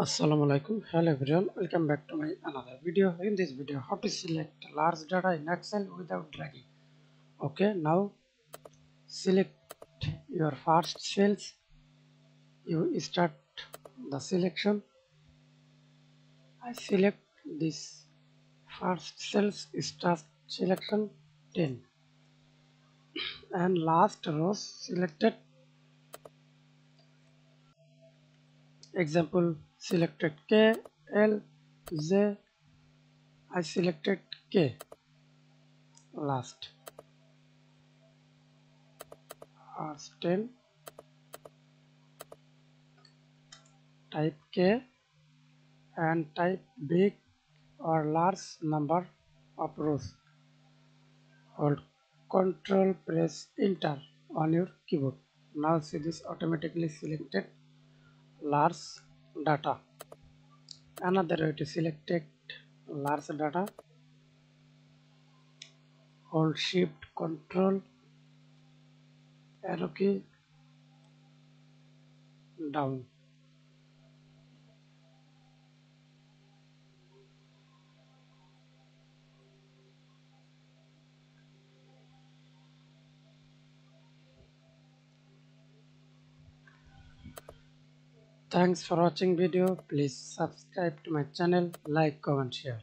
Assalamu alaikum. Hello everyone, welcome back to my another video. In this video, how to select large data in Excel without dragging. Okay, now select your first cells. You start the selection. I select this first cells, start selection 10, and last rows selected. Example selected K, L, J. I selected K last. First 10, type K and type big or large number of rows. Hold Ctrl press enter on your keyboard. Now see this automatically selected large data. Another way to select large data, hold shift Ctrl arrow key down. Thanks for watching video. Please subscribe to my channel, like, comment, share.